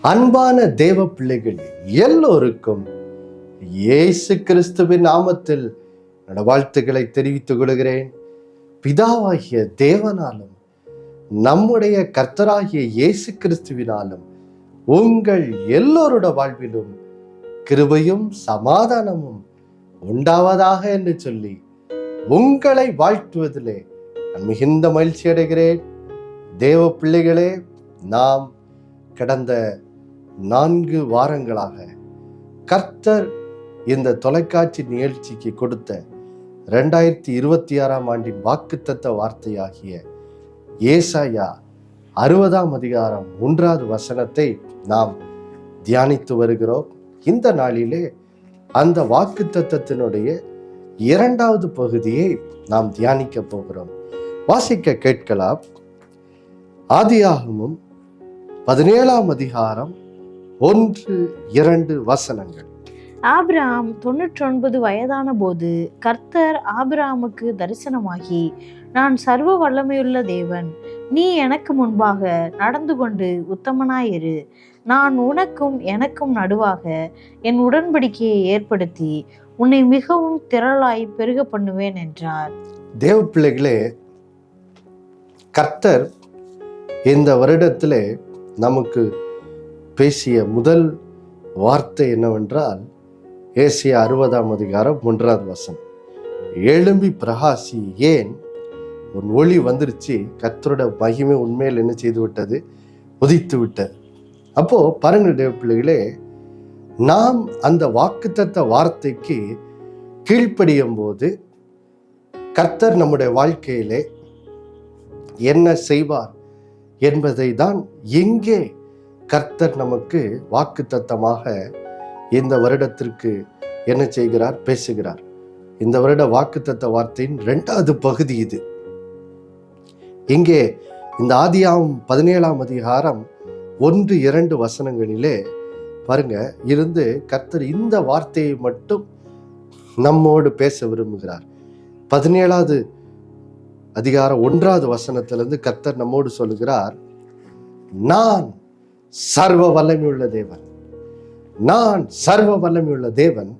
அன்பான தேவ பிள்ளைகள் எல்லோருக்கும் இயேசு கிறிஸ்துவின் நாமத்தில் என்னோட வாழ்த்துக்களை தெரிவித்துக் கொள்கிறேன். பிதாவாகிய தேவனாலும் நம்முடைய கர்த்தராகிய இயேசு கிறிஸ்துவினாலும் உங்கள் எல்லோருடைய வாழ்விலும் கிருபையும் சமாதானமும் உண்டாவதாக என்று சொல்லி உங்களை வாழ்த்துவதிலே நான் மிகுந்த மகிழ்ச்சி அடைகிறேன். தேவ பிள்ளைகளே, நாம் கடந்த 4 வாரங்களாக கர்த்தர் இந்த தொலைக்காட்சி நிகழ்ச்சிக்கு கொடுத்த 2026 ஆண்டின் வாக்குத்தத்த வார்த்தையாகிய ஏசாயா 60ஆம் அதிகாரம் 1வது வசனத்தை நாம் தியானித்து வருகிறோம். இந்த நாளிலே அந்த வாக்குத்தத்தத்தினுடைய 2வது பகுதியை நாம் தியானிக்க போகிறோம். வாசிக்க கேட்கலாம். ஆதியாகமம் 17ஆம் அதிகாரம் 1-2 வசனங்கள். ஆபிரகாம் 99 வயதான போது கர்த்தர் ஆபிரகாமுக்கு தரிசனமாகி, நான் சர்வ வல்லமையுள்ள தேவன், நீ எனக்கு முன்பாக நடந்து கொண்டு உத்தமனாயிரு, நான் உனக்கும் எனக்கும் நடுவாக என் உடன்படிக்கையை ஏற்படுத்தி உன்னை மிகவும் திரளாய் பெருக பண்ணுவேன் என்றார். தேவ பிள்ளைகளே, கர்த்தர் இந்த வருடத்திலே நமக்கு பேசிய முதல் வார்த்தை என்னவென்றால் ஏசாயா 60ஆம் அதிகாரம் 1வது வசனம். எழும்பி பிரகாசி, ஏன் உன் ஒளி வந்துருச்சு, கர்த்தரோட மகிமை உண்மையில் என்ன செய்து விட்டது, உதித்து விட்டது. அப்போ பாருங்கள் தேவ பிள்ளைகளே, நாம் அந்த வாக்குத்தத்த வார்த்தைக்கு கீழ்ப்படியும் போது கர்த்தர் நம்முடைய வாழ்க்கையிலே என்ன செய்வார் என்பதை தான் இங்கே கர்த்தர் நமக்கு வாக்குத்தத்தமாக இந்த வருடத்திற்கு என்ன செய்கிறார், பேசுகிறார். இந்த வருட வாக்குத்தத்த வார்த்தையின் 2வது பகுதி இது. இங்கே இந்த ஆதியாகமம் 17ஆம் அதிகாரம் 1-2 வசனங்களிலே பாருங்க இருந்து கர்த்தர் இந்த வார்த்தையை மட்டும் நம்மோடு பேச விரும்புகிறார். 17வது அதிகாரம் 1வது வசனத்திலிருந்து கர்த்தர் நம்மோடு சொல்லுகிறார், நான் சர்வ வல்லமையுள்ள தேவன், நான் சர்வ வல்லமையுள்ள தேவன்.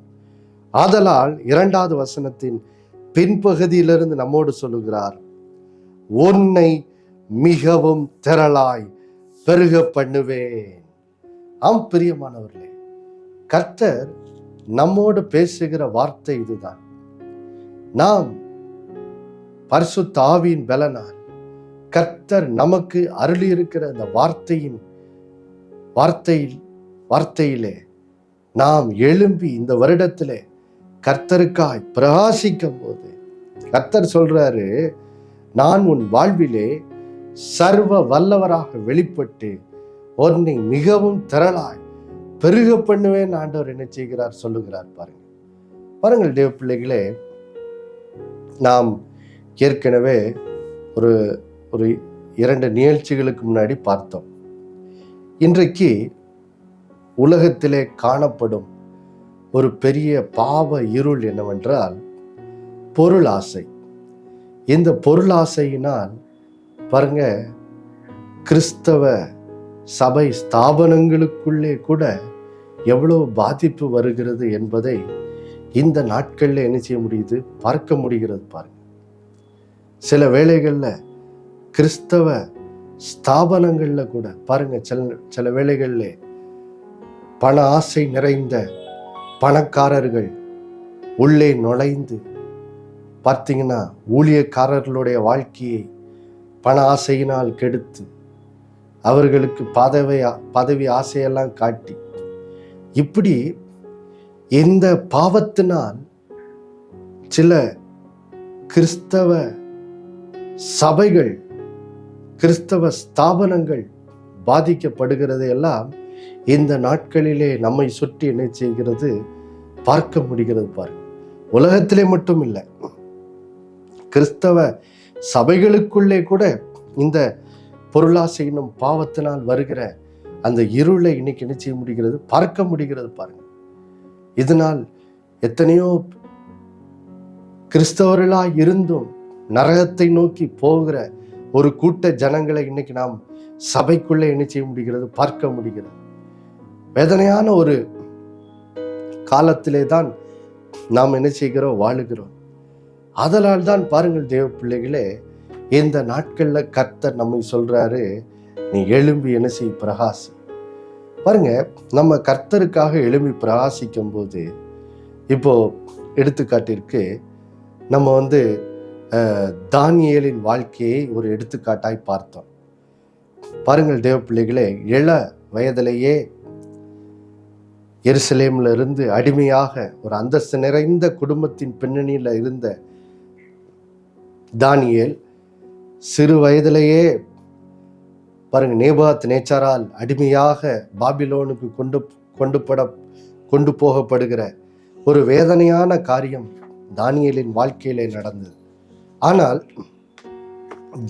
ஆதலால் 2வது வசனத்தின் பின்பகுதியிலிருந்து நம்மோடு சொல்லுகிறார், உன்னை மிகவும் திரளாய் பெருக பண்ணுவேன். ஆம் பிரியமானவர்களே, கர்த்தர் நம்மோடு பேசுகிற வார்த்தை இதுதான். நாம் பரிசுத்த ஆவியின் பலனால் கர்த்தர் நமக்கு அருளி இருக்கிற அந்த வார்த்தையிலே நாம் எழும்பி இந்த வருடத்திலே கர்த்தருக்காய் பிரகாசிக்கும் போது கர்த்தர் சொல்றாரு, நான் உன் வாழ்விலே சர்வ வல்லவராக வெளிப்பட்டு உன்னை மிகவும் திரளாய் பெருக பண்ணுவேன் ஆண்டவர் என்ன செய்கிறார் சொல்லுகிறார். பாருங்கள் தேவ பிள்ளைகளே, நாம் ஏற்கனவே ஒரு 2 நிகழ்ச்சிகளுக்கு முன்னாடி பார்த்தோம். இன்றைக்கு உலகத்திலே காணப்படும் ஒரு பெரிய பாவ இருள் என்னவென்றால் பொருள் ஆசை. இந்த பொருள் ஆசையினால் பாருங்க, கிறிஸ்தவ சபை ஸ்தாபனங்களுக்குள்ளே கூட எவ்வளவு பாதிப்பு வருகிறது என்பதை இந்த நாட்களில் என்ன செய்ய முடியுது, பார்க்க முடிகிறது. பாருங்க, சில வேளைகளில் கிறிஸ்தவ ஸ்தாபனங்கள்ல கூட பாருங்க, சில வேளைகளில் பண ஆசை நிறைந்த பணக்காரர்கள் உள்ளே நுழைந்து பார்த்தீங்கன்னா ஊழியக்காரர்களுடைய வாழ்க்கையை பண ஆசையினால் கெடுத்து அவர்களுக்கு பதவி ஆசையெல்லாம் காட்டி, இப்படி இந்த பாவத்தினால் சில கிறிஸ்தவ சபைகள், கிறிஸ்தவ ஸ்தாபனங்கள் பாதிக்கப்படுகிறது எல்லாம் இந்த நாட்களிலே நம்மை சுற்றி என்ன செய்கிறது, பார்க்க முடிகிறது. பாருங்க, உலகத்திலே மட்டும் இல்லை, கிறிஸ்தவ சபைகளுக்குள்ளே கூட இந்த பொருளாசையினும் பாவத்தினால் வருகிற அந்த இருளை இன்னைக்கு என்ன செய்ய முடிகிறது, பார்க்க முடிகிறது. பாருங்க, இதனால் எத்தனையோ கிறிஸ்தவர்களாய் இருந்தும் நரகத்தை நோக்கி போகிற ஒரு கூட்ட ஜனங்களை இன்னைக்கு நாம் சபைக்குள்ளே என்ன செய்ய முடிகிறது, பார்க்க முடிகிறது. வேதனையான ஒரு காலத்திலே தான் நாம் என்ன செய்கிறோம், வாழுகிறோம். அதனால் தான் பாருங்கள் தேவ பிள்ளைகளே, இந்த நாட்கள்ல கர்த்தர் நம்மை சொல்றாரு, நீ எழும்பி என்ன செய், பிரகாசி. பாருங்க, நம்ம கர்த்தருக்காக எழும்பி பிரகாசிக்கும் போது, இப்போ எடுத்துக்காட்டிற்கு நம்ம தானியேலின் வாழ்க்கையை ஒரு எடுத்துக்காட்டாய் பார்த்தோம். பாருங்கள் தேவ பிள்ளைகளே, இள வயதிலேயே எருசலேம்ல இருந்து அடிமையாக ஒரு அந்தஸ்து நிறைந்த குடும்பத்தின் பின்னணியில இருந்த தானியேல் சிறு வயதிலேயே பாருங்க, நேபாத் நேச்சாரால் அடிமையாக பாபிலோனுக்கு கொண்டு போகப்படுகிற ஒரு வேதனையான காரியம் தானியேலின் வாழ்க்கையிலே நடந்தது. ஆனால்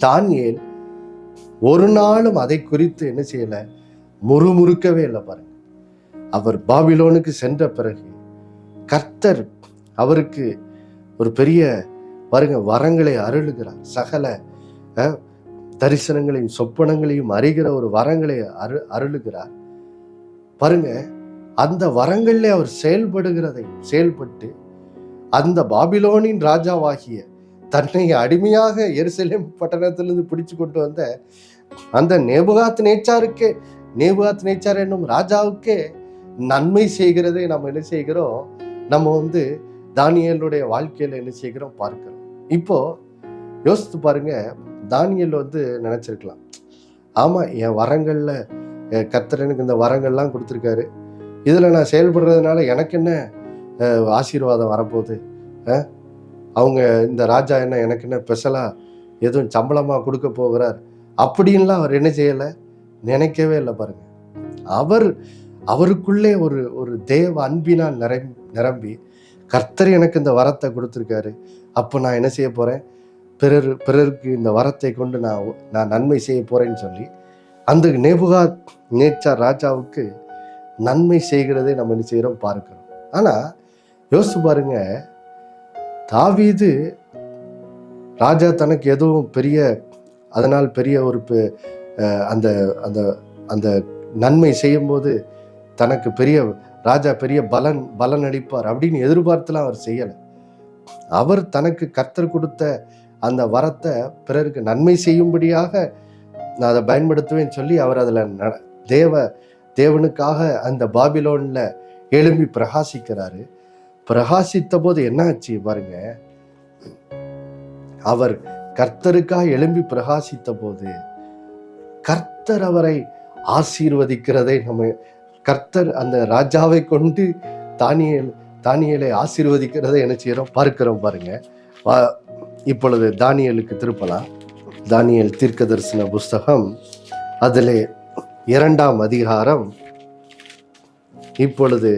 தானியேல் ஒரு நாளும் அதை குறித்து என்ன செய்யல, முறுமுறுக்கவே இல்லை. பாருங்க, அவர் பாபிலோனுக்கு சென்ற பிறகு கர்த்தர் அவருக்கு ஒரு பெரிய பாருங்க வரங்களை அருளுகிறார். சகல தரிசனங்களையும் சொப்பனங்களையும் அறிகிற ஒரு வரங்களை அருளுகிறார். பாருங்க, அந்த வரங்கள்ல அவர் செயல்பட்டு அந்த பாபிலோனின் ராஜாவாகிய தன்னை அடிமையாக எருசலேம் பட்டணத்திலிருந்து பிடிச்சு கொண்டு வந்த அந்த நேபுகாத் நேச்சார் என்னும் ராஜாவுக்கே நன்மை செய்கிறதை நம்ம என்ன செய்கிறோம், நம்ம தானியேலுடைய வாழ்க்கையில என்ன செய்கிறோம் பார்க்கிறோம். இப்போ யோசித்து பாருங்க, தானியேல் நினைச்சிருக்கலாம், ஆமா, என் வரங்கள்ல கர்த்தர் எனக்கு இந்த வரங்கள்லாம் கொடுத்துருக்காரு, இதுல நான் செயல்படுறதுனால எனக்கு என்ன ஆசீர்வாதம் வரப்போகுது, அவங்க இந்த ராஜா எனக்கு என்ன ஸ்பெஷலா எதுவும் சம்பளமா கொடுக்க போகிறார் அப்படின்லாம் அவர் என்ன செய்யலை, நினைக்கவே இல்லை. பாருங்க, அவருக்குள்ளே ஒரு தேவ அன்பினால் நிரம்பி கர்த்தர் எனக்கு இந்த வரத்தை கொடுத்துருக்காரு, அப்போ நான் என்ன செய்ய போறேன், பிறருக்கு இந்த வரத்தை கொண்டு நான் நன்மை செய்ய போறேன்னு சொல்லி அந்த நேபுகாத் நேச்சார் ராஜாவுக்கு நன்மை செய்கிறதை நம்ம என்ன செய்கிறோம் பார்க்கிறோம். ஆனா யோசிச்சு பாருங்க, தாவீது ராஜா தனக்கு எதுவும் அதனால் பெரிய ஒரு அந்த அந்த அந்த நன்மை செய்யும் போது தனக்கு ராஜா பெரிய பலன் அளிப்பார் அப்படின்னு எதிர்பார்த்துலாம் அவர் செய்யலை. அவர் தனக்கு கர்த்தர் கொடுத்த அந்த வரத்தை பிறருக்கு நன்மை செய்யும்படியாக நான் அதை பயன்படுத்துவேன்னு சொல்லி அவர் அதில் தேவனுக்காக அந்த பாபிலோன்ல எழும்பி பிரகாசிக்கிறாரு. பிரகாசித்த போது என்ன ஆச்சு பாருங்க, அவர் கர்த்தருக்காக எழும்பி பிரகாசித்த போது கர்த்தர் அவரை ஆசீர்வதிக்கிறதை கர்த்தர் அந்த ராஜாவை கொண்டு தானியேலை ஆசீர்வதிக்கிறதை என்ன செய்யறோம் பார்க்கிறோம். பாருங்க, இப்பொழுது தானியேலுக்கு திருப்பலாம். தானியேல் தீர்க்கதரிசன புஸ்தகம் அதிலே 2ஆம் அதிகாரம் இப்பொழுது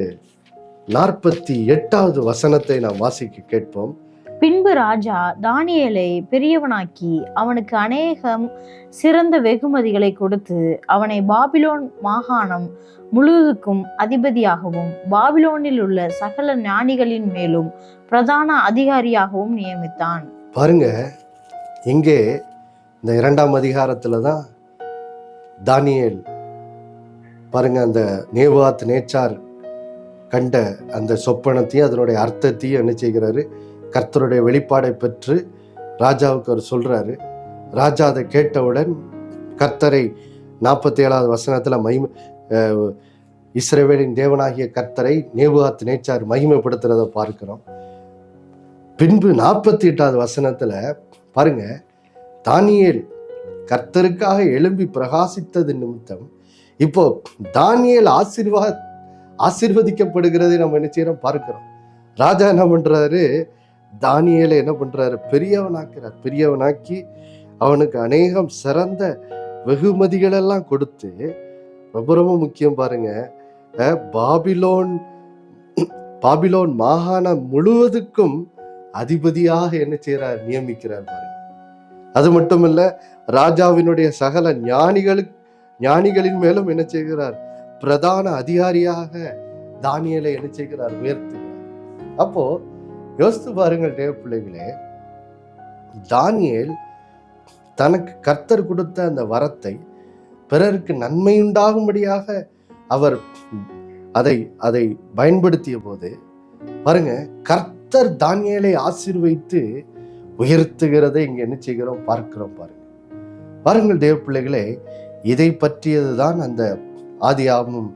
48வது வசனத்தை நாம் வாசிக்க கேட்போம். பின்பு ராஜா தானியேலை பெரியவனாக்கி அவனுக்கு அநேகம் சிறந்த வெகுமதிகளை கொடுத்து அவனை பாபிலோன் மாகாணம் முழுவதுக்கும் அதிபதியாகவும் பாபிலோனில் உள்ள சகல ஞானிகளின் மேலும் பிரதான அதிகாரியாகவும் நியமித்தான். பாருங்க, இங்கே இந்த 2ஆம் அதிகாரத்துல தான் தானியேல் பாருங்க அந்த நேபாத் நேச்சார் கண்ட அந்த சொப்பனத்தையும் அதனுடைய அர்த்தத்தையும் என்ன செய்கிறாரு, கர்த்தருடைய வெளிப்பாடை பெற்று ராஜாவுக்கு அவர் சொல்றாரு. ராஜா அதை கேட்டவுடன் கர்த்தரை 47வது வசனத்துல இஸ்ரவேலின் தேவனாகிய கர்த்தரை நேபுகாத் நேச்சார் மகிமைப்படுத்துறத பார்க்கிறோம். பின்பு 48வது வசனத்துல பாருங்க, தானியேல் கர்த்தருக்காக எழும்பி பிரகாசித்தது நிமித்தம் இப்போ தானியேல் ஆசீர்வதிக்கப்படுகிறதை நம்ம என்ன செய்யறோம் பார்க்கிறோம். ராஜா என்ன பண்றாரு, தானியேலை என்ன பண்றாரு, பெரியவனாக்கி அவனுக்கு அநேகம் சிறந்த வெகுமதிகள் எல்லாம் கொடுத்து, ரொம்ப ரொம்ப முக்கியம் பாருங்க, பாபிலோன் மாகாணம் முழுவதுக்கும் அதிபதியாக என்ன செய்யறார், நியமிக்கிறார். பாருங்க, அது மட்டும் இல்ல, ராஜாவினுடைய சகல ஞானிகளின் மேலும் என்ன செய்கிறார், பிரதான அதிகாரியாக தானியேலை என்ன செய்கிறார், உயர்த்துகிறார். அப்போ யோசித்து பாருங்கள் தேவ பிள்ளைகளே, தானியேல் தனக்கு கர்த்தர் கொடுத்த அந்த வரத்தை பிறருக்கு நன்மையுண்டாகும்படியாக அவர் அதை அதை பயன்படுத்திய போது பாருங்க, கர்த்தர் தானியேலை ஆசீர்வதித்து உயர்த்துகிறதை இங்க என்ன செய்கிறோம் பார்க்கிறோம். பாருங்கள் தேவ பிள்ளைகளே, இதை பற்றியதுதான் அந்த ஆதியாகமம்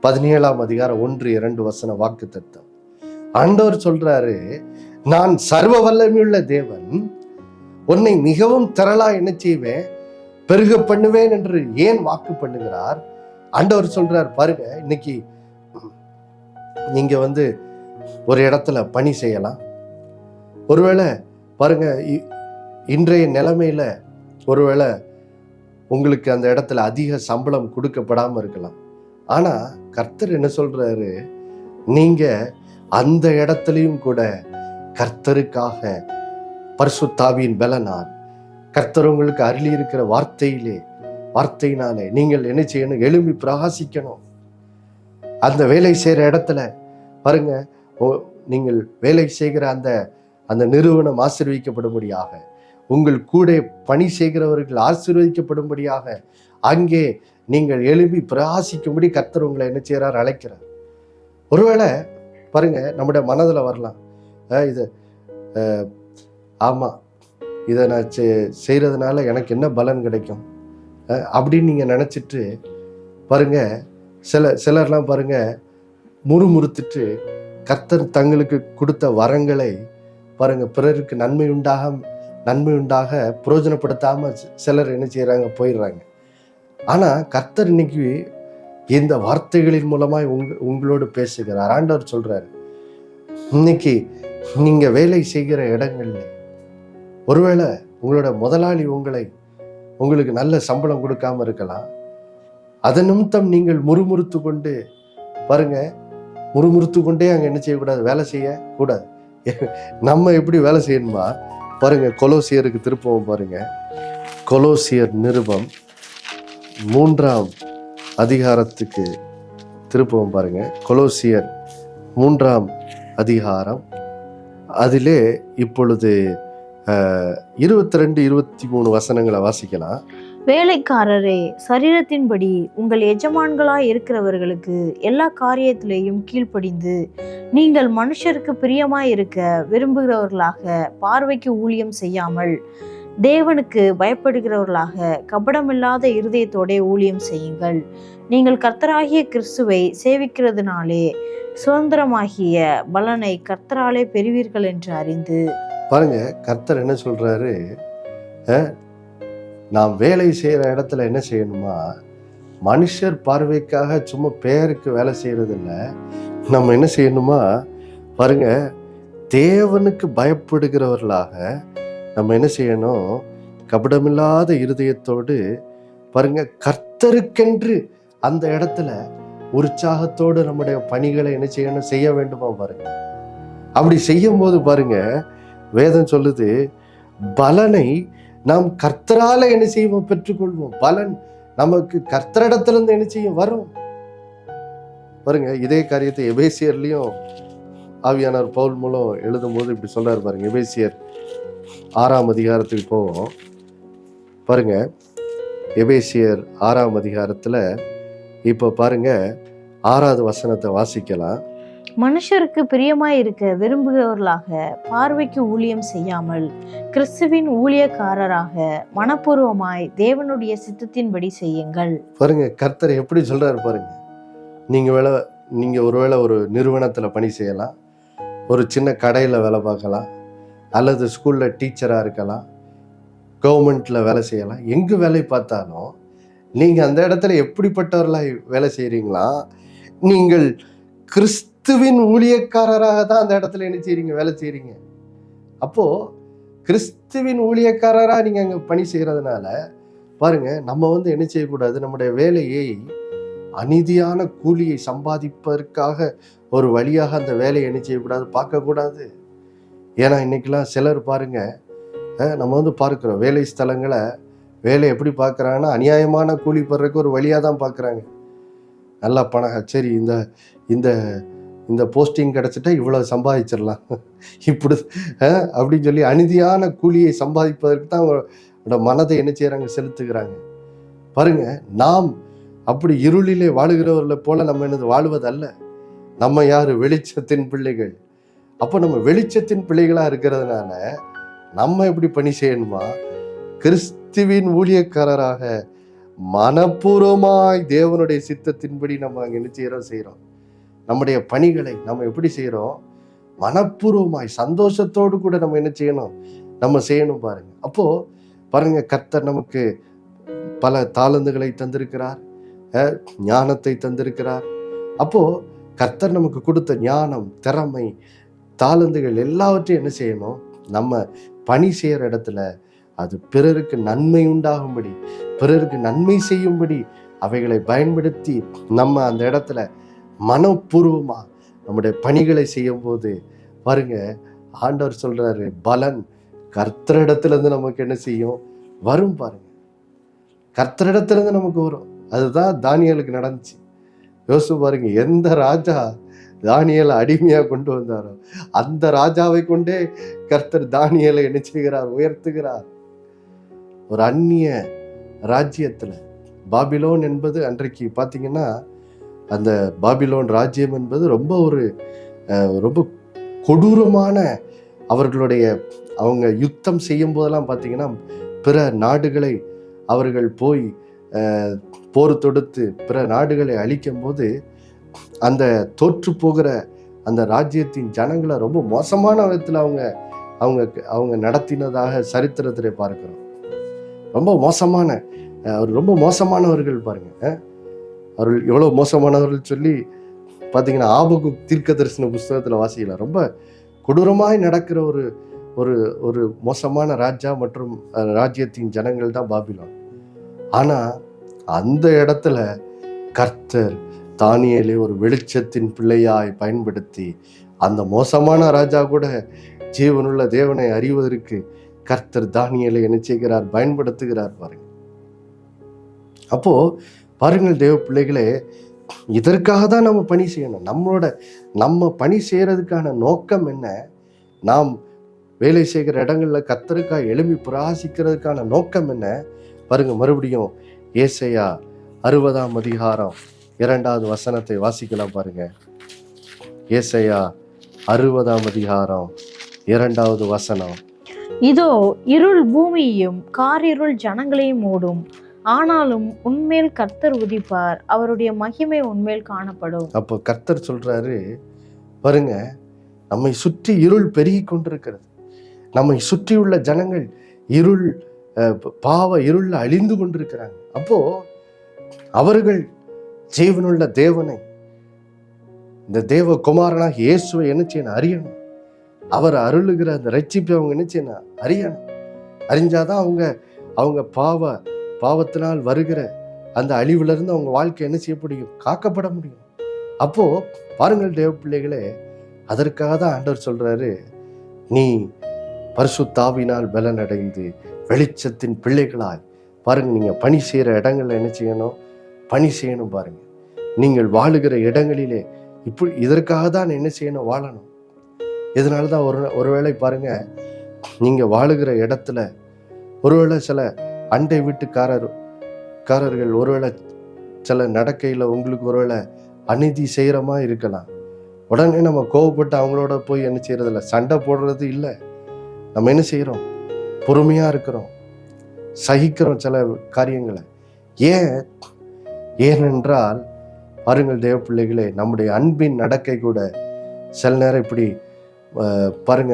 17ஆம் அதிகாரம் 1-2 வாக்குத்தத்தம். ஆண்டவர் சொல்றாரு, நான் சர்வ வல்லமையுள்ள தேவன், உன்னை மிகவும் திரளா என்ன செய்வேன், பெருக பண்ணுவேன் என்று ஏன் வாக்கு பண்ணுகிறார்? ஆண்டவர் சொல்றார் பாருங்க, இன்னைக்கு நீங்க ஒரு இடத்துல பணி செய்யலாம். ஒருவேளை பாருங்க, இன்றைய நிலைமையில ஒருவேளை உங்களுக்கு அந்த இடத்துல அதிக சம்பளம் கொடுக்கப்படாம இருக்கலாம். ஆனா கர்த்தர் என்ன சொல்றாரு, நீங்க அந்த இடத்துலயும் கூட கர்த்தருக்காக பரிசுத்தாவியின் பலனால், கர்த்தர் உங்களுக்கு அருளி இருக்கிற வார்த்தையினாலே நீங்கள் என்ன செய்யணும், எழும்பி பிரகாசிக்கணும். அந்த வேலை செய்கிற இடத்துல பாருங்க, நீங்கள் வேலை செய்கிற அந்த நிறுவனம் ஆசீர்வதிக்கப்படும்படியாக, உங்கள் கூட பணி செய்கிறவர்கள் ஆசீர்வதிக்கப்படும்படியாக அங்கே நீங்கள் எழும்பி பிரகாசிக்கும்படி கர்த்தர் உங்களை என்ன செய்கிறார், அழைக்கிறார். ஒருவேளை பாருங்க, நம்முடைய மனதில் வரலாம், இது ஆமாம், இதை நான் செய்கிறதுனால எனக்கு என்ன பலன் கிடைக்கும் அப்படின்னு நீங்கள் நினச்சிட்டு பாருங்க, சிலர்லாம் பாருங்க முறுமுறுத்துட்டு கர்த்தர் தங்களுக்கு கொடுத்த வரங்களை பாருங்க பிறருக்கு நன்மை உண்டாக பிரயோஜனப்படுத்தாம சிலர் என்ன செய்யறாங்க, போயிடுறாங்க. ஆனா கர்த்தர் இன்னைக்கு இந்த வார்த்தைகளின் மூலமாய் உங்களோடு பேசுகிறார். ஆண்டவர் சொல்றாரு, இன்னைக்கு நீங்க வேலை செய்கிற இடங்கள்ல ஒருவேளை உங்களோட முதலாளி உங்களுக்கு நல்ல சம்பளம் கொடுக்காம இருக்கலாம். அதன் நிமித்தம் நீங்கள் முறுமுறுத்து கொண்டே அங்க என்ன செய்யக்கூடாது, வேலை செய்யக்கூடாது. நம்ம எப்படி வேலை செய்யணுமா பாருங்க, கொலோசியருக்கு திருப்பவும் பாருங்க, கொலோசியர் நிருபம் 3ஆம் அதிகாரத்துக்கு திருப்பவும் பாருங்க, கொலோசியர் 3ஆம் அதிகாரம், அதிலே இப்பொழுது 22-23 வாசிக்கலாம். வேலைக்காரரே, சரீரத்தின்படி உங்கள் எஜமான்களாய் இருக்கிறவர்களுக்கு எல்லா காரியத்திலேயும் கீழ்ப்படிந்து, நீங்கள் மனுஷருக்கு பிரியமாய் இருக்க விரும்புகிறவர்களாக, பார்வைக்கு ஊழியம் செய்யாமல் தேவனுக்கு பயப்படுகிறவர்களாக கபடமில்லாத இருதயத்தோட ஊழியம் செய்யுங்கள். நீங்கள் கர்த்தராகிய கிறிஸ்துவை சேவிக்கிறதுனாலே சுதந்திரமாகிய பலனை கர்த்தராலே பெறுவீர்கள் என்று அறிந்து. பாருங்க, கர்த்தர் என்ன சொல்றாரு, நாம் வேலை செய்கிற இடத்துல என்ன செய்யணுமா, மனுஷர் பார்வைக்காக சும்மா பேருக்கு வேலை செய்யறது இல்லை. நம்ம என்ன செய்யணுமா பாருங்க, தேவனுக்கு பயப்படுகிறவர்களாக நம்ம என்ன செய்யணும், கபடமில்லாத இருதயத்தோடு பாருங்க, கர்த்தருக்கென்று அந்த இடத்துல உற்சாகத்தோடு நம்முடைய பணிகளை என்ன செய்யணும், செய்ய வேண்டுமா பாருங்க. அப்படி செய்யும் போது பாருங்க, வேதம் சொல்லுது, பலனை நாம் கர்த்தரால என்ன செய்வோம், பெற்றுக்கொள்வோம். பலன் நமக்கு கர்த்தரிடத்திலிருந்து என்ன செய்யும், வரும். பாருங்க, இதே காரியத்தை எபேசியர்லயும் ஆவியானவர் பவுல் மூலம் எழுதும் போது இப்படி சொல்றாரு பாருங்க. எபேசியர் 6ஆம் அதிகாரத்துக்கு போவோம் பாருங்க. எபேசியர் 6ஆம் அதிகாரத்துல இப்ப பாருங்க 6வது வசனத்தை வாசிக்கலாம். மனுஷருக்கு பிரியமாய் இருக்க விரும்புகிறவர்களாக, பார்வைக்கு ஊழியம் செய்யாமல் கிறிஸ்துவின் ஊழியக்காரராக மனப்பூர்வமாய் தேவனுடைய சித்தத்தின்படி செய்யுங்கள். பாருங்க, கர்த்தர் எப்படி சொல்றாரு பாருங்க. நீங்க ஒருவேளை ஒரு நிறுவனத்துல பணி செய்யலாம், ஒரு சின்ன கடையில வேலை பார்க்கலாம், அல்லது ஸ்கூல்ல டீச்சரா இருக்கலாம், கவர்மெண்ட்ல வேலை செய்யலாம். எங்கு வேலை பார்த்தாலும் நீங்க அந்த இடத்துல எப்படிப்பட்டவர்களாய் வேலை செய்யறீங்களா, நீங்கள் கிறிஸ்துவின் ஊழியக்காரராக தான் அந்த இடத்துல என்ன செய்றீங்க, வேலை செய்றீங்க. அப்போ கிறிஸ்துவின் ஊழியக்காரராக நீங்க அங்க பணி செய்யறதுனால பாருங்க, நம்ம என்ன செய்யக்கூடாது, நம்முடைய வேலையை அநீதியான கூலியை சம்பாதிப்பதற்காக ஒரு வழியாக அந்த வேலையை என்ன செய்யக்கூடாது, பார்க்கக்கூடாது. ஏன்னா இன்னைக்கெல்லாம் சிலர் பாருங்க, நம்ம பார்க்குறோம் வேலை ஸ்தலங்களை, வேலை எப்படி பார்க்குறாங்கன்னா அநியாயமான கூலி பெறறதுக்கு ஒரு வழியாக தான் பார்க்குறாங்க. நல்லா பணம், சரி இந்த இந்த போஸ்டிங் கிடச்சிட்டா இவ்வளோ சம்பாதிச்சிடலாம் இப்படி அப்படின்னு சொல்லி அநீதியான கூலியை சம்பாதிப்பதற்கு தான் அவங்களோட மனதை என்ன செய்கிறாங்க, செலுத்துகிறாங்க. பாருங்க, நாம் அப்படி இருளிலே வாழுகிறவர்களை போல நம்ம என்னது வாழ்வதல்ல. நம்ம யாரு? வெளிச்சத்தின் பிள்ளைகள். அப்போ நம்ம வெளிச்சத்தின் பிள்ளைகளா இருக்கிறதுனால நம்ம எப்படி பணி செய்யணுமா? கிறிஸ்துவின் ஊழியக்காரராக மனப்பூர்வமாய் தேவனுடைய சித்தத்தின்படி நம்ம அங்கே என்ன செய்கிறோம். நம்முடைய பணிகளை நம்ம எப்படி செய்கிறோம்? மனப்பூர்வமாய் சந்தோஷத்தோடு கூட நம்ம என்ன செய்யணும்? நம்ம செய்யணும் பாருங்க. அப்போ பாருங்க, கர்த்தர் நமக்கு பல தாளந்துகளை தந்திருக்கிறார், ஞானத்தை தந்திருக்கிறார். அப்போ கர்த்தர் நமக்கு கொடுத்த ஞானம், திறமை, தாளந்துகள் எல்லாவற்றையும் என்ன செய்யணும்? நம்ம பணி செய்கிற இடத்துல அது பிறருக்கு நன்மை உண்டாகும்படி, பிறருக்கு நன்மை செய்யும்படி அவைகளை பயன்படுத்தி நம்ம அந்த இடத்துல மனப்பூர்வமா நம்முடைய பணிகளை செய்யும் போது பாருங்க, ஆண்டவர் சொல்றாரு, பலன் கர்த்தரிடத்துல இருந்து நமக்கு என்ன செய்யும்? வரும் பாருங்க. கர்த்தரிடத்துல இருந்து நமக்கு வரும். அதுதான் தானியேலுக்கு நடந்துச்சு. யோசிச்சு பாருங்க, எந்த ராஜா தானியேலை அடிமையா கொண்டு வந்தாரோ அந்த ராஜாவை கொண்டே கர்த்தர் தானியேலை என்ன செய்கிறார்? உயர்த்துகிறார். ஒரு அந்நிய ராஜ்யத்துல, பாபிலோன் என்பது அன்றைக்கு பார்த்தீங்கன்னா, அந்த பாபிலோன் ராஜ்யம் என்பது ரொம்ப கொடூரமான, அவர்களுடைய அவங்க யுத்தம் செய்யும் போதெல்லாம் பார்த்தீங்கன்னா பிற நாடுகளை அவர்கள் போய் போர் தொடுத்து பிற நாடுகளை அழிக்கும் போது அந்த தோற்று போகிற அந்த ராஜ்யத்தின் ஜனங்களை ரொம்ப மோசமான விதத்தில் அவங்க நடத்தினதாக சரித்திரத்தில் பார்க்கிறோம். ரொம்ப மோசமானவர்கள் பாருங்க. அவர்கள் எவ்வளோ மோசமானவர்கள் சொல்லி பார்த்தீங்கன்னா ஆபகுக் தீர்க்க தரிசன புஸ்தகத்தில் வாசிக்கலாம். ரொம்ப கொடூரமாய் நடக்கிற ஒரு மோசமான ராஜா மற்றும் ராஜ்யத்தின் ஜனங்கள் தான் பாபிலோன். ஆனால் அந்த இடத்துல கர்த்தர் தானியேலை ஒரு வெளிச்சத்தின் பிள்ளையாய் பயன்படுத்தி அந்த மோசமான ராஜா கூட ஜீவனுள்ள தேவனை அறிவதற்கு கர்த்தர் தானியேலை என்ன செய்கிறார்? பயன்படுத்துகிறார் பாருங்க. அப்போ பாருங்கள் தேவ பிள்ளைகளே, இதற்காக தான் நம்ம பணி செய்யணும். நம்ம பணி செய்யறதுக்கான நோக்கம் என்ன? நாம் வேலை செய்கிற இடங்கள்ல கர்த்தருக்காக எழும்பி பிரகாசிக்கிறதுக்கான நோக்கம் என்ன பாருங்க. மறுபடியும் ஏசாயா 60ஆம் அதிகாரம் 2வது வசனத்தை வாசிக்கலாம் பாருங்க. ஏசாயா 60ஆம் அதிகாரம் 2வது வசனம். இதோ இருள் பூமியையும் காரிருள் ஜனங்களையும் மூடும், ஆனாலும் உன்மேல் கர்த்தர் உதிப்பார், அவருடைய மகிமை உன்மேல் காணப்படும். அப்போ கர்த்தர் சொல்றாரு பாருங்க, நம்மை சுற்றி இருள் பெருகி கொண்டிருக்கிறது. நம்மை சுற்றியுள்ள ஜனங்கள் பாவ இருள்ல அழிந்து கொண்டிருக்கிறாங்க. அப்போ அவர்கள் ஜீவனுள்ள தேவனை, இந்த தேவ குமாரனாக இயேசுவை என்ன செய்யணும்? அறியணும். அவர் அருளுகிற அந்த ரட்சிப்பை அவங்க என்ன செய்யணும்? அறியணும். அறிஞ்சாதான் அவங்க பாவத்தினால் வருகிற அந்த அழிவுல இருந்து அவங்க வாழ்க்கை என்ன செய்ய முடியும்? காக்கப்பட முடியும். அப்போ பாருங்கள் தேவ பிள்ளைகளே, அதற்காக தான் ஆண்டவர் சொல்றாரு, நீ பரிசுத்த ஆவியினால் பலன் அடைந்து வெளிச்சத்தின் பிள்ளைகளாய் பாருங்க. நீங்க பணி செய்யற இடங்கள்ல என்ன செய்யணும்? பணி செய்யணும் பாருங்க. நீங்கள் வாழுகிற இடங்களிலே இதற்காக தான் என்ன செய்யணும்? வாழணும். இதனாலதான் ஒருவேளை பாருங்க, நீங்க வாழுகிற இடத்துல ஒருவேளை சில அண்டை வீட்டுக்காரர்கள் ஒருவேளை சில நடக்கையில உங்களுக்கு ஒருவேளை அநீதி செய்யறமா இருக்கலாம். உடனே நம்ம கோவப்பட்டு அவங்களோட போய் என்ன செய்யறதில்ல, சண்டை போடுறது இல்லை. நம்ம என்ன செய்யறோம்? பொறுமையா இருக்கிறோம், சகிக்கிறோம் சில காரியங்களை. ஏனென்றால் பாருங்கள் தேவ பிள்ளைகளே, நம்முடைய அன்பின் நடக்கை கூட சில நேரம் இப்படி பாருங்க,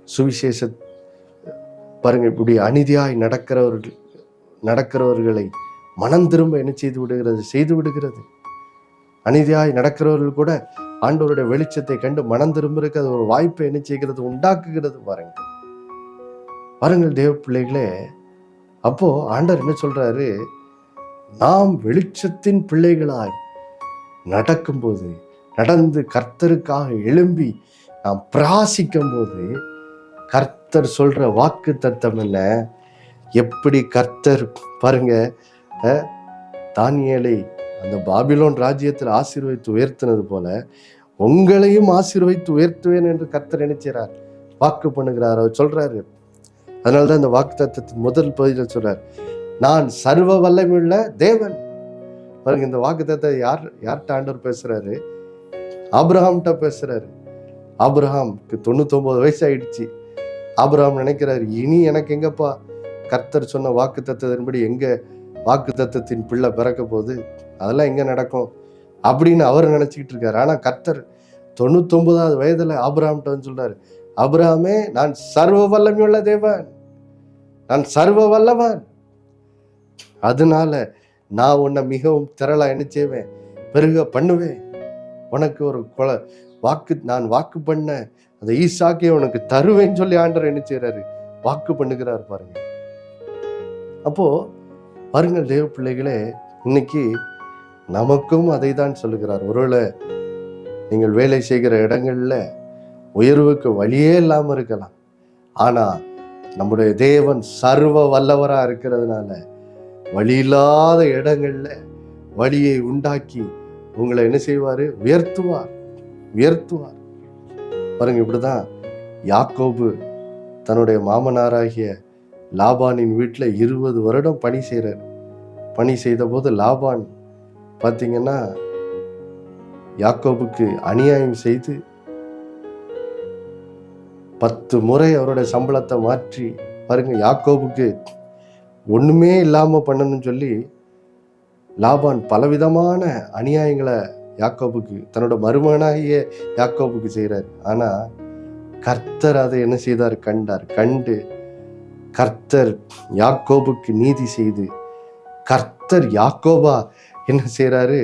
சுவிசேஷ பாருங்க, இப்படி அநீதியாய் நடக்கிறவர்களை மனம் திரும்ப என்ன செய்து விடுகிறது. அநீதியாய் நடக்கிறவர்கள் கூட ஆண்டவருடைய வெளிச்சத்தை கண்டு மனம் திரும்புறதுக்கு அது ஒரு வாய்ப்பை என்ன செய்கிறது? உண்டாக்குகிறது பாருங்கள் தேவ பிள்ளைகளே. அப்போ ஆண்டவர் என்ன சொல்றாரு? நாம் வெளிச்சத்தின் பிள்ளைகளாய் நடக்கும்போது, நடந்து கர்த்தருக்காக எழும்பி நாம் பிரகாசிக்கும் போது, கர்த்தர் சொல்ற வாக்கு தத்தம் என்ன? எப்படி கர்த்தர் பாருங்க தானியேலை அந்த பாபிலோன் ராஜ்யத்தில் ஆசீர்வதித்து உயர்த்தினது போல உங்களையும் ஆசீர்வதித்து உயர்த்துவேன் என்று கர்த்தர் நினைச்சார், வாக்கு பண்ணுகிறார். அவர் சொல்றாரு. அதனால்தான் இந்த வாக்கு தத்தத்தின் முதல் பகுதியில் சொல்றார், நான் சர்வ வல்லமையுள்ள தேவன். பாருங்க, இந்த வாக்குத்தத்தத்தை யார்கிட்ட ஆண்டவர் பேசுறாரு? ஆபிரகாம்கிட்ட பேசுறாரு. ஆபிரகாம்க்கு 99 வயசு ஆயிடுச்சு. ஆபிரகாம் நினைக்கிறாரு, இனி எனக்கு எங்கப்பா கர்த்தர் சொன்ன வாக்குத்தத்தத்தின்படி எங்க வாக்குத்தத்தத்தின் பிள்ளை பிறக்க போகுது, அதெல்லாம் எங்க நடக்கும் அப்படின்னு அவர் நினைச்சுக்கிட்டு இருக்காரு. ஆனா கர்த்தர் 99வது வயதுல ஆபிரகாம்கிட்ட வந்து சொல்றாரு, ஆபிரகாமே, நான் சர்வ வல்லமையுள்ள தேவன், நான் சர்வ வல்லவன், அதனால நான் உன்னை மிகவும் திரளா என்ன செய்வேன், பெருக பண்ணுவேன். உனக்கு ஒரு நான் வாக்கு பண்ண அந்த ஈசாக்கை உனக்கு தருவேன்னு சொல்லி ஆண்டவர் என்ன செய்யறாரு, வாக்கு பண்ணுகிறார். பாருங்க. அப்போ பாருங்க தேவ பிள்ளைகளே, இன்னைக்கு நமக்கும் அதை தான் சொல்லுகிறார். ஒருவேளை நீங்கள் வேலை செய்கிற இடங்கள்ல உயர்வுக்கு வழியே இல்லாம இருக்கலாம். ஆனா நம்முடைய தேவன் சர்வ வல்லவரா இருக்கிறதுனால வழி இல்லாத இடங்கள்ல வழியை உண்டாக்கி உங்களை என்ன செய்வாரு, உயர்த்துவார். பாருங்க, இப்படிதான் யாக்கோபு தன்னுடைய மாமனாராகிய லாபானின் வீட்டுல 20 வருடம் பணி செய்யறாரு. பணி செய்த போது லாபான் பார்த்தீங்கன்னா யாக்கோபுக்கு அநியாயம் செய்து 10 முறை அவருடைய சம்பளத்தை மாற்றி, பாருங்க, யாக்கோபுக்கு ஒண்ணுமே இல்லாம பண்ணணும்னு சொல்லி லாபான் பலவிதமான அநியாயங்களை யாக்கோபுக்கு, தன்னோட மருமகனாகிய யாக்கோபுக்கு செய்கிறார். ஆனா கர்த்தர் அதை என்ன செய்தார், கண்டு கர்த்தர் யாக்கோபுக்கு நீதி செய்து கர்த்தர் யாக்கோபா என்ன செய்யறாரு,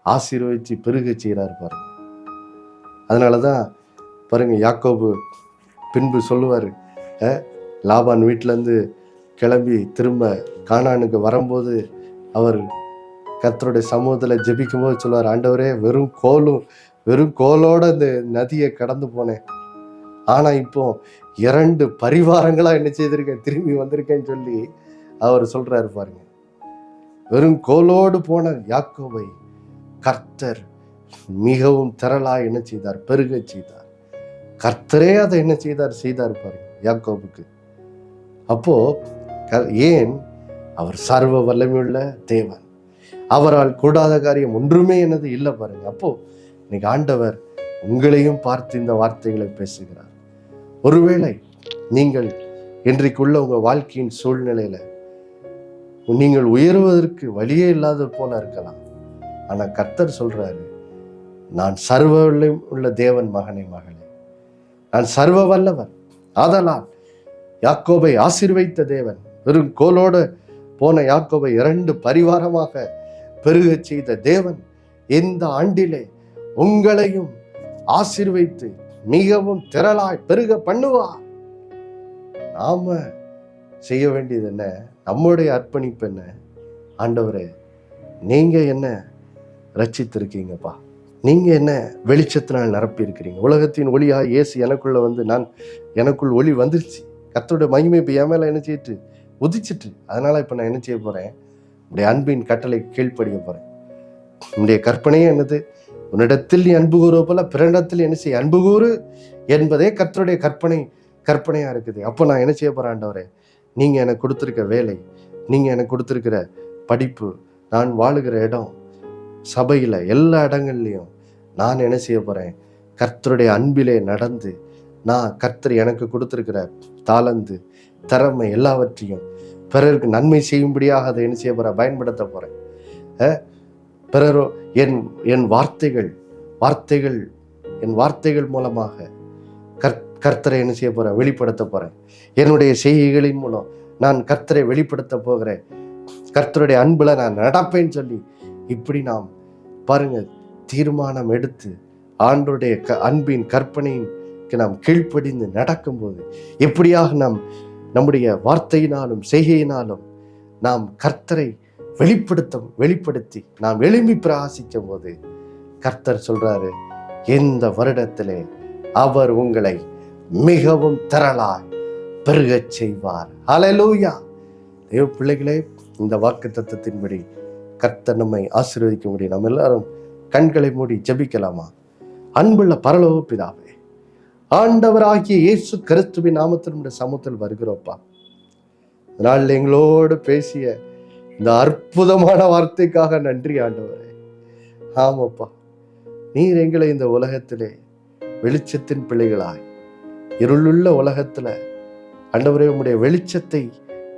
ஆசீர்வதிச்சு பெருக செய்யறாரு. பாருங்க, அதனாலதான் பாருங்க யாக்கோபு பின்பு சொல்லுவாரு, லாபான் வீட்டுல இருந்து கிளம்பி திரும்ப கானானுக்கு வரும்போது அவர் கர்த்தருடைய சமூகத்துல ஜெபிக்கும் போது சொல்லுவார், ஆண்டவரே, வெறும் கோலோட இந்த நதியை கடந்து போனேன், ஆனா இப்போ 2 பரிவாரங்களா என்ன செய்திருக்கேன், திரும்பி வந்திருக்கேன்னு சொல்லி அவர் சொல்றாரு. பாருங்க, வெறும் கோலோடு போன யாக்கோபை கர்த்தர் மிகவும் திரளா என்ன செய்தார், பெருக செய்தார். கர்த்தரே அதை என்ன செய்தார் பாருங்க யாக்கோபுக்கு. அப்போ ஏன், அவர் சர்வ வல்லமையுள்ள தேவன், அவரால் கூடாத காரியம் ஒன்றுமே என்னது இல்லை. பாருங்க, அப்போ இன்னைக்கு ஆண்டவர் உங்களையும் பார்த்து இந்த வார்த்தைகளை பேசுகிறார். ஒருவேளை நீங்கள் இன்றைக்குள்ள உங்க வாழ்க்கையின் சூழ்நிலையில நீங்கள் உயர்வதற்கு வழியே இல்லாத போல இருக்கலாம். ஆனா கர்த்தர் சொல்றாரு, நான் சர்வ உள்ள தேவன் மகனே, மகளே, நான் சர்வ வல்லவன். ஆதலால் யாக்கோபை ஆசீர்வதித்த தேவன், வெறும் கோலோட போன யாக்கோபை 2 பரிவாரமாக பெருக செய்த தேவன் இந்த ஆண்டிலே உங்களையும் ஆசீர்வதித்து மிகவும் திரளாய் பெருக பண்ணுவார். நாம செய்ய வேண்டியது என்ன, நம்முடைய அர்ப்பணிப்பு என்ன, ஆண்டவரே, நீங்க என்ன ரட்சித்திருக்கீங்கப்பா, நீங்க என்ன வெளிச்சத்தினால் நிரப்பி இருக்கிறீங்க. உலகத்தின் ஒளியா இயேசு எனக்குள்ள வந்து எனக்குள் ஒளி வந்துருச்சு. கர்த்தருடைய மகிமை இப்ப என் மேல என்ன செய்யிட்டு உதிச்சிட்டு, அதனால இப்ப நான் என்ன செய்ய போறேன், உடைய அன்பின் கட்டளை கீழ்ப்படிய போறேன். உன்னுடைய கற்பனையே என்னது, உன்னிடத்தில் நீ அன்பு கூறுவ போல பிறனிடத்தில் என்ன செய்ய அன்பு கூறு என்பதே கர்த்தருடைய கற்பனையா இருக்குது. அப்போ நான் என்ன செய்ய போறேன், ஆண்டவரே, நீங்க எனக்கு கொடுத்துருக்க வேலை, நீங்க எனக்கு கொடுத்துருக்கிற படிப்பு, நான் வாழுகிற இடம், சபையில எல்லா இடங்கள்லையும் நான் என்ன செய்ய போறேன், கர்த்தருடைய அன்பிலே நடந்து நான் கர்த்தர் எனக்கு கொடுத்துருக்கிற தாளந்து, திறமை எல்லாவற்றையும் பிறருக்கு நன்மை செய்யும்படியாக அதை என்ன செய்ய போறேன், பயன்படுத்த போறேன். பிறரோ என் வார்த்தைகள் மூலமாக கர்த்தரை என்ன செய்ய போறேன், வெளிப்படுத்த போறேன். என்னுடைய செய்கைகளின் மூலம் நான் கர்த்தரை வெளிப்படுத்த போகிறேன். கர்த்தருடைய அன்புல நான் நடப்பேன்னு சொல்லி இப்படி நாம் பாருங்க தீர்மானம் எடுத்து ஆண்டவருடைய அன்பின் கற்பனைக்கு நாம் கீழ்ப்படிந்து நடக்கும்போது எப்படியாக நம்முடைய வார்த்தையினாலும் செய்கையினாலும் நாம் கர்த்தரை வெளிப்படுத்தி நாம் எழும்பி பிரகாசிக்கும் போது கர்த்தர் சொல்றாரு, இந்த வருடத்திலே அவர் உங்களை மிகவும் திரளாய் பெருகச் செய்வார். ஹல்லேலூயா. தேவ பிள்ளைகளே, இந்த வாக்குத்தத்தத்தின்படி கர்த்தர் நம்மை ஆசீர்வதிக்க முடியும். நம்ம எல்லாரும் கண்களை மூடி ஜெபிக்கலாமா? அன்புள்ள பரலோக பிதாவே, ஆண்டவராகிய இயேசு கிறிஸ்துவின் நாமத்தில் நம்முடைய சமூகத்தில் வருகிறோப்பா. நாளில் எங்களோடு பேசிய இந்த அற்புதமான வார்த்தைக்காக நன்றி ஆண்டவரே. ஆமாப்பா, நீர் எங்களை இந்த உலகத்திலே வெளிச்சத்தின் பிள்ளைகளாய் இருளுள்ள உலகத்துல ஆண்டவரே உம்முடைய வெளிச்சத்தை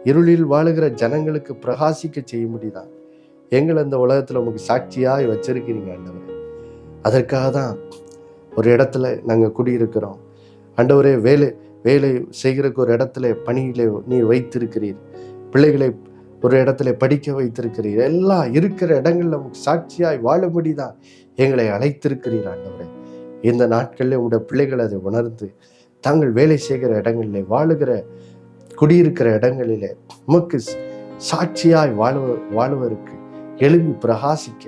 இருளில் வாழுகிற ஜனங்களுக்கு பிரகாசிக்க செய்ய முடியுதான் எங்களை அந்த உலகத்துல உங்களுக்கு சாட்சியாய் வச்சிருக்கிறீங்க ஆண்டவரே. அதற்காக தான் ஒரு இடத்துல நாங்கள் குடியிருக்கிறோம் ஆண்டவரே. வேலை செய்கிறதுக்கு ஒரு இடத்துல பணியிலே நீர் வைத்திருக்கிறீர், பிள்ளைகளை ஒரு இடத்துல படிக்க வைத்திருக்கிறீர். எல்லாம் இருக்கிற இடங்கள்ல உங்களுக்கு சாட்சியாய் வாழும்படி தான் எங்களை அழைத்திருக்கிறீர் ஆண்டவரே. இந்த நாட்களில் உங்களுடைய பிள்ளைகள் அதை உணர்ந்து தாங்கள் வேலை செய்கிற இடங்களிலே வாழுகிற குடியிருக்கிற இடங்களிலே உமக்கு சாட்சியாய் வாழுவதற்கு எழும்பி பிரகாசிக்க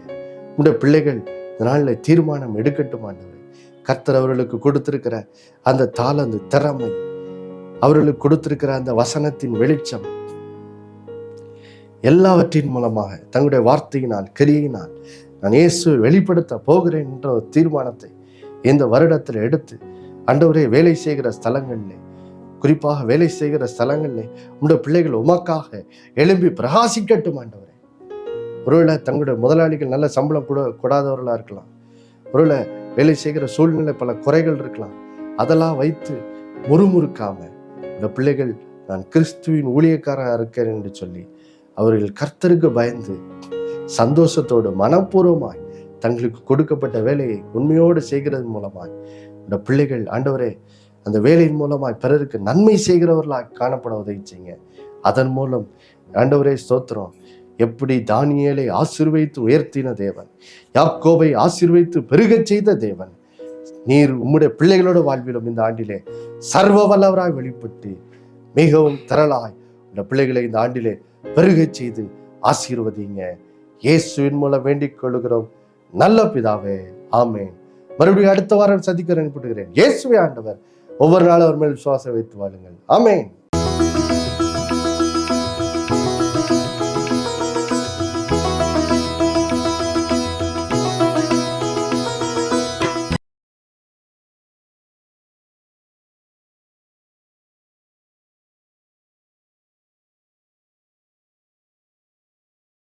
உங்களுடைய பிள்ளைகள் இந்த நாளில் தீர்மானம் எடுக்கட்டும் ஆண்டவரே. கர்த்தர் அவர்களுக்கு கொடுத்திருக்கிற அந்த தாளந்து திறமை, அவர்களுக்கு கொடுத்திருக்கிற அந்த வசனத்தின் வெளிச்சம் எல்லாவற்றின் மூலமாக தங்களுடைய வார்த்தையினால் கிரியினால் நான் இயேசுவை வெளிப்படுத்த போகிறேன் என்ற ஒரு தீர்மானத்தை இந்த வருடத்தில் எடுத்து ஆண்டவரே வேலை செய்கிற ஸ்தலங்களிலே, குறிப்பாக வேலை செய்கிற ஸ்தலங்களிலே உங்களுடைய பிள்ளைகள் உமக்காக எழும்பி பிரகாசிக்கட்டும் ஆண்டவரே. ஒருவேளை தங்களுடைய முதலாளிகள் நல்ல சம்பளம் கூடாதவர்களாக இருக்கலாம், ஒருவேளை வேலை செய்கிற சூழ்நிலை பல குறைகள் இருக்கலாம். அதெல்லாம் வைத்து முறுமுறுக்காம இந்த பிள்ளைகள் நான் கிறிஸ்துவின் ஊழியக்காரராக இருக்கிறேன் என்று சொல்லி அவர்கள் கர்த்தருக்கு பயந்து சந்தோஷத்தோடு மனப்பூர்வமாய் தங்களுக்கு கொடுக்கப்பட்ட வேலையை உண்மையோடு செய்கிறது மூலமாய் இந்த பிள்ளைகள் ஆண்டவரே அந்த வேலையின் மூலமாய் பிறருக்கு நன்மை செய்கிறவர்களாக காணப்பட உதவி செய்யுங்க. அதன் மூலம் ஆண்டவரே ஸ்தோத்திரம். எப்படி தானியேலை ஆசீர்வதித்து உயர்த்தின தேவன், யாக்கோபை ஆசீர்வதித்து பெருகச் செய்த தேவன், நீர் உம்முடைய பிள்ளைகளோட வாழ்விலும் இந்த ஆண்டிலே சர்வ வல்லவராய் வெளிப்பட்டு மிகவும் திரளாய் இந்த பிள்ளைகளை இந்த ஆண்டிலே பெருகச் செய்து ஆசீர்வதிங்க. இயேசுவின் மூலம் வேண்டிக் கொள்கிறோம் நல்ல பிதாவே, ஆமென். மறுபடியும் அடுத்த வாரம் சந்திக்க நினைப்படுகிறேன். இயேசுவே ஆண்டவர். ஒவ்வொரு நாளும் அவர் மேல் விசுவாசம் வைத்து வாழுங்கள். ஆமென்.